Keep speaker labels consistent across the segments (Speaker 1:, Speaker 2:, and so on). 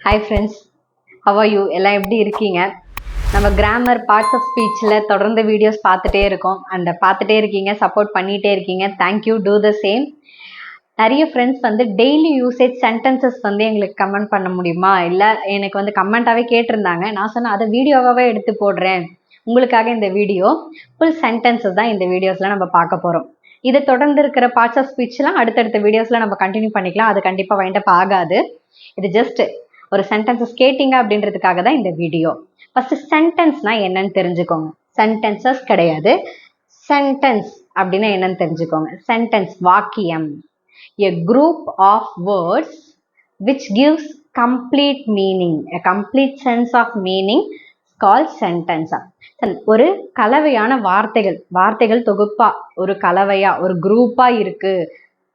Speaker 1: Hi friends, how are you? எல்லாம் எப்படி இருக்கீங்க? நம்ம கிராமர் பார்ட்ஸ் ஆஃப் ஸ்பீச்சில் தொடர்ந்து வீடியோஸ் பார்த்துட்டே இருக்கோம் அண்ட் பார்த்துட்டே இருக்கீங்க, சப்போர்ட் பண்ணிகிட்டே இருக்கீங்க. Thank you, to the same. நிறைய ஃப்ரெண்ட்ஸ் வந்து டெய்லி யூசேஜ் சென்டென்சஸ் வந்து எங்களுக்கு கமெண்ட் பண்ண முடியுமா, இல்லை எனக்கு வந்து கமெண்ட்டாகவே கேட்டிருந்தாங்க. நான் சொன்னேன் அதை வீடியோவாகவே எடுத்து போடுறேன் உங்களுக்காக. இந்த வீடியோ ஃபுல் சென்டென்சஸ் தான் இந்த வீடியோஸில் நம்ம பார்க்க போகிறோம். இது தொடர்ந்து இருக்கிற பார்ட்ஸ் ஆஃப் ஸ்பீச்லாம் அடுத்தடுத்த வீடியோஸில் நம்ம கண்டினியூ பண்ணிக்கலாம். அது கண்டிப்பாக வைண்டப் ஆகாது. இது ஜஸ்ட் ஒரு சென்டென்சஸ் கேட்டிங்க அப்படின்றதுக்காக தான் இந்த வீடியோ. ஃபர்ஸ்ட் சென்டென்ஸ்னா என்னன்னு தெரிஞ்சுக்கோங்க. சென்டென்சஸ் கிடையாது, சென்டென்ஸ் அப்படின்னா என்னன்னு தெரிஞ்சுக்கோங்க. சென்டென்ஸ் வாக்கியம், a group of words which gives complete meaning, a complete sense of meaning called sentence. ஒரு கலவையான வார்த்தைகள் தொகுப்பா, ஒரு கலவையா, ஒரு குரூப்பா இருக்கு,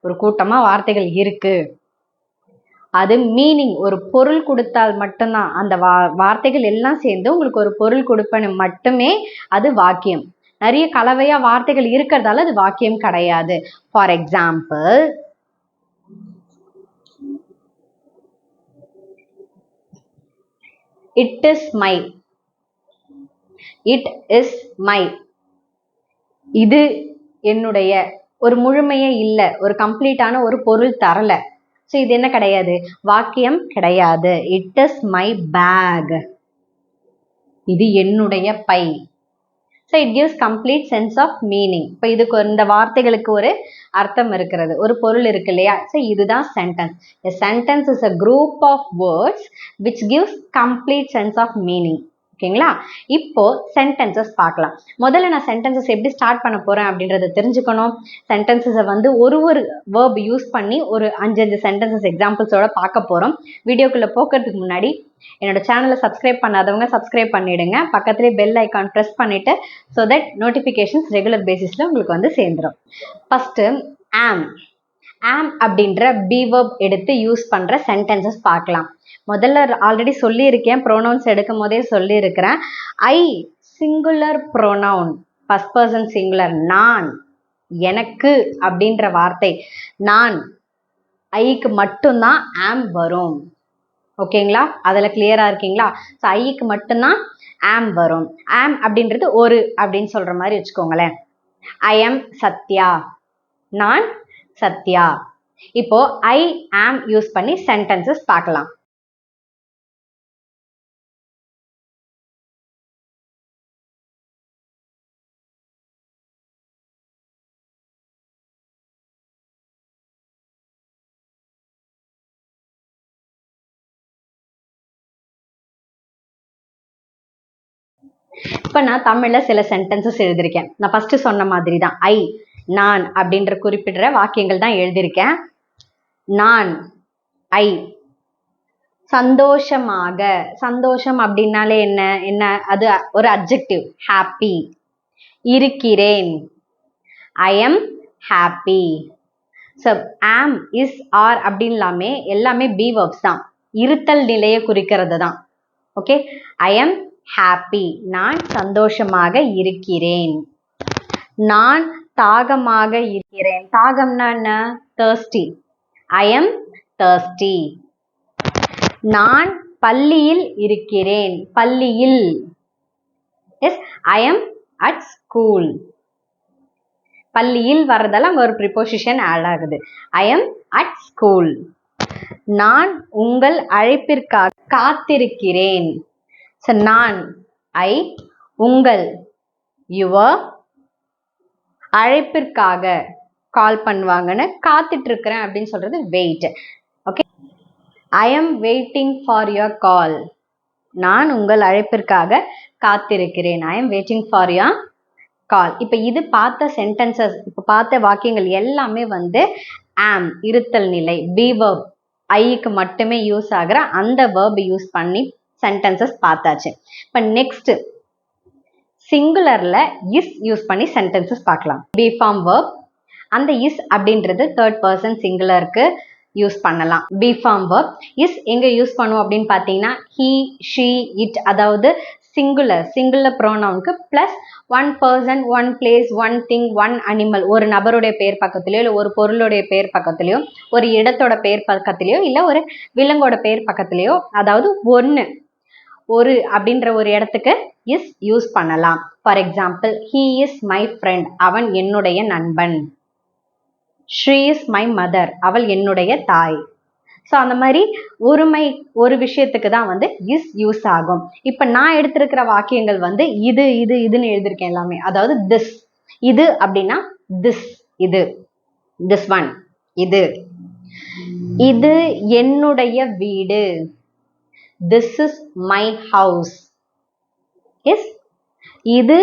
Speaker 1: ஒரு கூட்டமா வார்த்தைகள் இருக்கு. அது மீனிங், ஒரு பொருள் கொடுத்தால் மட்டும்தான், அந்த வார்த்தைகள் எல்லாம் சேர்ந்து உங்களுக்கு ஒரு பொருள் கொடுப்பன மட்டுமே அது வாக்கியம். நிறைய கலவையா வார்த்தைகள் இருக்கிறதால அது வாக்கியம் கிடையாது. For example, it is my, it is my, இது என்னுடைய, ஒரு முழுமையே இல்லை, ஒரு கம்ப்ளீட்டான ஒரு பொருள் தரல. ஸோ இது என்ன கிடையாது, வாக்கியம் கிடையாது. இட் இஸ் மை பேக், இது என்னுடைய பை. So it gives complete sense of meaning. இப்போ இதுக்கு இந்த வார்த்தைகளுக்கு ஒரு அர்த்தம் இருக்கிறது, ஒரு பொருள் இருக்கு இல்லையா. ஸோ இதுதான் sentence. A sentence is a group of words which gives complete sense of meaning. ஓகேங்களா? இப்போ சென்டென்சஸ் பார்க்கலாம். முதல்ல நான் சென்டென்சஸ் எப்படி ஸ்டார்ட் பண்ண போறேன் அப்படின்றத தெரிஞ்சுக்கணும். சென்டென்சஸை வந்து ஒரு வேர்ப் யூஸ் பண்ணி ஒரு 5 சென்டென்சஸ் எக்ஸாம்பிள்ஸோட பார்க்க போறோம். வீடியோக்குள்ள போகிறதுக்கு முன்னாடி என்னோட சேனலை சப்ஸ்கிரைப் பண்ணாதவங்க சப்ஸ்கிரைப் பண்ணிடுங்க. பக்கத்துலேயே பெல் ஐக்கான் ப்ரெஸ் பண்ணிட்டு, ஸோ தட் நோட்டிஃபிகேஷன்ஸ் ரெகுலர் பேசிஸ்ல உங்களுக்கு வந்து சேர்ந்துடும். ஃபர்ஸ்ட் ஆம் அப்படின்ற பி வேர்ப் எடுத்து யூஸ் பண்ற சென்டென்சஸ் பார்க்கலாம். முதல்ல ஆல்ரெடி சொல்லியிருக்கேன், ப்ரோனவுன்ஸ் எடுக்கும் போதே சொல்லியிருக்கிறேன். I singular pronoun, first person singular. நான், எனக்கு அப்படின்ற வார்த்தை, நான், ஐக்கு மட்டும்தான் ஆம் வரும். ஓகேங்களா? அதில் கிளியரா இருக்கீங்களா? ஸோ ஐக்கு மட்டும்தான் ஆம் வரும். ஆம் அப்படின்றது ஒரு அப்படின்னு சொல்ற மாதிரி வச்சுக்கோங்களேன். ஐ எம் சத்யா, நான் சத்யா. இப்போ ஐ ஆம் யூஸ் பண்ணி சென்டென்சஸ் பார்க்கலாம். இப்போ நான் தமிழ்ல சில சென்டென்சஸ் எழுதியிருக்கேன். நான் ஃபர்ஸ்ட் சொன்ன மாதிரி தான், ஐ, நான் அப்படின்ற குறிப்பிடுற வாக்கியங்கள் தான் எழுதியிருக்கேன். நான், ஐ. சந்தோஷமாக, சந்தோஷம் அப்படின்னாலே என்ன அது ஒரு அட்ஜெக்டிவ், ஹாப்பி. இருக்கிறேன், ஐ எம் ஹாப்பி. ஸோ ஆம், இஸ், ஆர் அப்படின்லாமே எல்லாமே பி வேர்ப்ஸ் தான், இருத்தல் நிலையை குறிக்கிறது தான். ஓகே, ஐ எம் ஹாப்பி, நான் சந்தோஷமாக இருக்கிறேன். நான் தாகமாக இருக்கிறேன். தாகம்னா என்ன? thirsty. I am thirsty. நான் பள்ளியில் இருக்கிறேன். பள்ளியில். Yes, I am at school. பள்ளியில் வரதால அங்க ஒரு ப்ரிபோசிஷன் ஆட் ஆகுது. I am at school. நான் உங்கள் அழைப்பிற்காக காத்திருக்கிறேன். So நான், ஐ, உங்கள், யுவர், அழைப்பிற்காக, கால் பண்ணுவாங்கன்னு காத்துட்டு இருக்கிறேன் அப்படின்னு சொல்றது wait. Okay, I am waiting for your call. நான் உங்கள் அழைப்பிற்காக காத்திருக்கிறேன். I am waiting for your call. இப்போ இது பார்த்த சென்டென்சஸ், இப்போ பார்த்த வாக்கியங்கள் எல்லாமே வந்து ஆம், இருத்தல் நிலை, பி வேர்ப், ஐக்கு மட்டுமே யூஸ் ஆகிற அந்த வேர்ப் யூஸ் பண்ணி சென்டென்சஸ் பார்த்தாச்சு. இப்போ நெக்ஸ்ட் சிங்குலர்ல இஸ் யூஸ் பண்ணி சென்டென்சஸ் பார்க்கலாம். பி ஃபார்ம் வேர்ப், அந்த இஸ் அப்படின்றது தேர்ட் பர்சன் சிங்குலருக்கு யூஸ் பண்ணலாம். பி ஃபார்ம் வேர்ப் இஸ் எங்க யூஸ் பண்ணுவோம் அப்படின்னு பார்த்தீங்கன்னா, ஹி, ஷி, இட், அதாவது சிங்குலர் ப்ரோனவுனுக்கு plus one person, one place, one thing, one animal, ஒரு நபருடைய பெயர் பக்கத்துலையோ இல்லை ஒரு பொருளுடைய பெயர் பக்கத்துலையோ ஒரு இடத்தோட பெயர் பக்கத்துலையோ இல்லை ஒரு விலங்கோட பெயர் பக்கத்துலையோ, அதாவது ஒரு அப்படின்ற ஒரு இடத்துக்கு இஸ் யூஸ் பண்ணலாம். For example, he is my friend, அவன் என்னுடைய நண்பன். she is my mother, அவள் என்னுடைய தாய். ஸோ அந்த மாதிரி ஒருமை ஒரு விஷயத்துக்கு தான் வந்து இஸ் யூஸ் ஆகும். இப்போ நான் எடுத்திருக்கிற வாக்கியங்கள் வந்து இதுன்னு எழுதியிருக்கேன் எல்லாமே. அதாவது திஸ், இது அப்படின்னா திஸ், திஸ் ஒன், இது என்னுடைய வீடு, this is my house. Yes, இது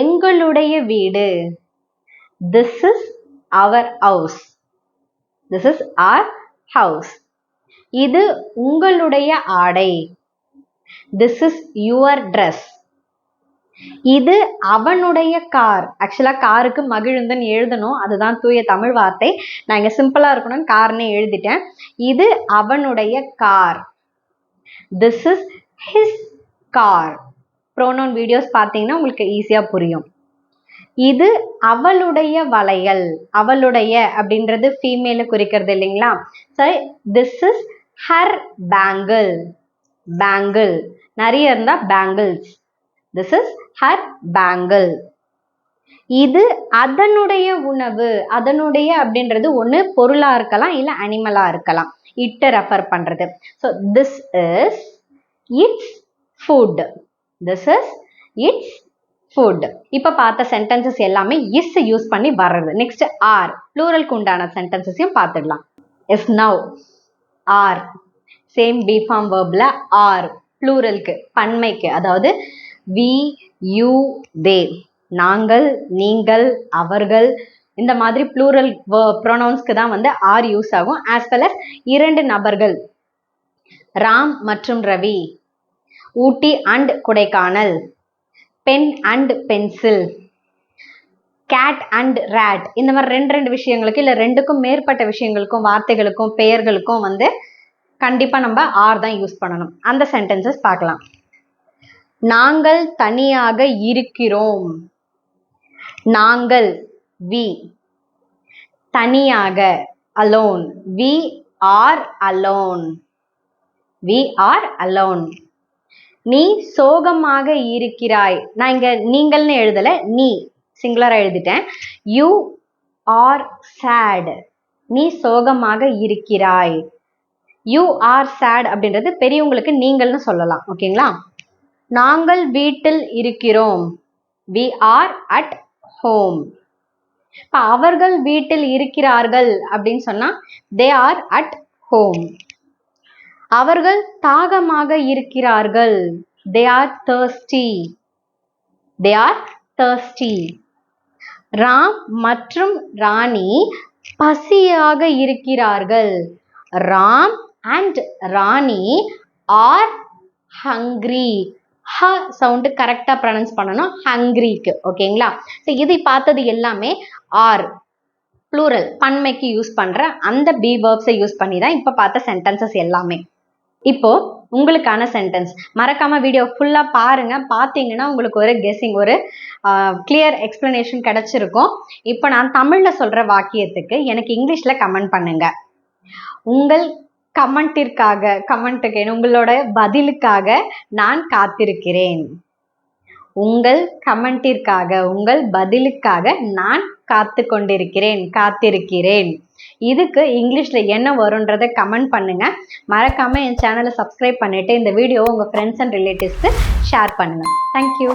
Speaker 1: எங்களுடைய வீடு, this is our house. This is our house. இது உங்களுடைய ஆடை, this is your dress. இது அவனுடைய கார். ஆக்சுவலா காருக்கு மகிழுந்தன் எழுதணும், அதுதான் தூய தமிழ் வார்த்தை. நான் இங்க சிம்பிளா இருக்கணும்னு கார்னே எழுதிட்டேன். இது அவனுடைய car, this is his car. Pronoun videos பார்த்தீங்கன்னா உங்களுக்கு ஈஸியா புரியும். இது அவளுடைய வளையல், அவளுடைய அப்படின்றது ஃபீமேல குறிக்கிறது இல்லைங்களா? சரி, this is her bangle, bangle நிறைய இருந்தா bangles, this is her bangle. இது அதனுடைய உணவு, அதனுடைய அப்படின்றது ஒன்று பொருளா இருக்கலாம் இல்லை அனிமலா இருக்கலாம், இட்ட ரெஃபர் பண்றது. So this is it's food, this is it's food. இப்போ பார்த்த சென்டென்சஸ் எல்லாமே இஸ் யூஸ் பண்ணி வர்றது. நெக்ஸ்ட் ஆர், ப்ளூரலுக்கு உண்டான சென்டென்சஸையும் பார்த்துடலாம். Yes, now, are, same be form வேர்ப்ல ஆர் ப்ளூரலுக்கு, பன்மைக்கு, அதாவது வி, யூ, தே, நாங்கள், நீங்கள், அவர்கள், இந்த மாதிரி ப்ளூரல் ப்ரோனவுன்ஸ்க்கு தான் வந்து ஆர் யூஸ் ஆகும். ஆஸ் வெல் அஸ் இரண்டு நபர்கள், ராம் மற்றும் Ravi, Ooty and Kodaikanal, pen and pencil, cat and rat, இந்த மாதிரி ரெண்டு விஷயங்களுக்கு இல்லை ரெண்டுக்கும் மேற்பட்ட விஷயங்களுக்கும் வார்த்தைகளுக்கும் பெயர்களுக்கும் வந்து கண்டிப்பா நம்ம ஆர் தான் யூஸ் பண்ணணும். அந்த சென்டென்சஸ் பார்க்கலாம். நாங்கள் தனியாக இருக்கிறோம், நாங்கள் வி, தனியாக alone, we are alone, we are alone. நீ சோகமாக இருக்கிறாய், நான் இங்க நீங்கள்னு எழுதல, நீ சிங்குலரா எழுதிட்டேன். யூ ஆர் சேட், நீ சோகமாக இருக்கிறாய். யூ ஆர் சேட் அப்படின்றது பெரியவங்களுக்கு நீங்கள்னு சொல்லலாம், ஓகேங்களா? நாங்கள் வீட்டில் இருக்கிறோம், we are at home. இப்ப அவர்கள் வீட்டில் இருக்கிறார்கள் அப்படின்னு சொன்னா they are at home. அவர்கள் தாகமாக இருக்கிறார்கள், they are thirsty, they are thirsty. Ram மற்றும் ராணி பசியாக இருக்கிறார்கள், Ram and Rani are hungry. ஹ சவுண்டு கரெக்டா ப்ரொனவுன்ஸ் பண்ணணும் ஹங்க்ரிக்கு, ஓகேங்களா? ஸோ இது பார்த்தது எல்லாமே ஆர் ப்ளூரல் பன்மைக்கு யூஸ் பண்ற அந்த பி வேர்ப்ஸை யூஸ் பண்ணி தான் இப்போ பார்த்த சென்டென்சஸ் எல்லாமே. இப்போ உங்களுக்கான சென்டென்ஸ் மறக்காம வீடியோ ஃபுல்லா பாருங்க. பார்த்தீங்கன்னா உங்களுக்கு ஒரு கெஸ்ஸிங், ஒரு கிளியர் எக்ஸ்பிளனேஷன் கிடைச்சிருக்கும். இப்போ நான் தமிழ்ல சொல்ற வாக்கியத்துக்கு எனக்கு இங்கிலீஷ்ல கமெண்ட் பண்ணுங்க. உங்கள் கமெண்ட்டுக்கு உங்களோட பதிலுக்காக நான் காத்திருக்கிறேன். உங்கள் கமெண்டிற்காக, உங்கள் பதிலுக்காக நான் காத்திருக்கிறேன். இதுக்கு இங்கிலீஷ்ல என்ன வரும்ன்றதை கமெண்ட் பண்ணுங்க. மறக்காம என் சேனலை சப்ஸ்கிரைப் பண்ணிட்டு இந்த வீடியோவை உங்க ஃப்ரெண்ட்ஸ் அண்ட் ரிலேட்டிவ்ஸ்க்கு ஷேர் பண்ணுங்க. தேங்க்யூ.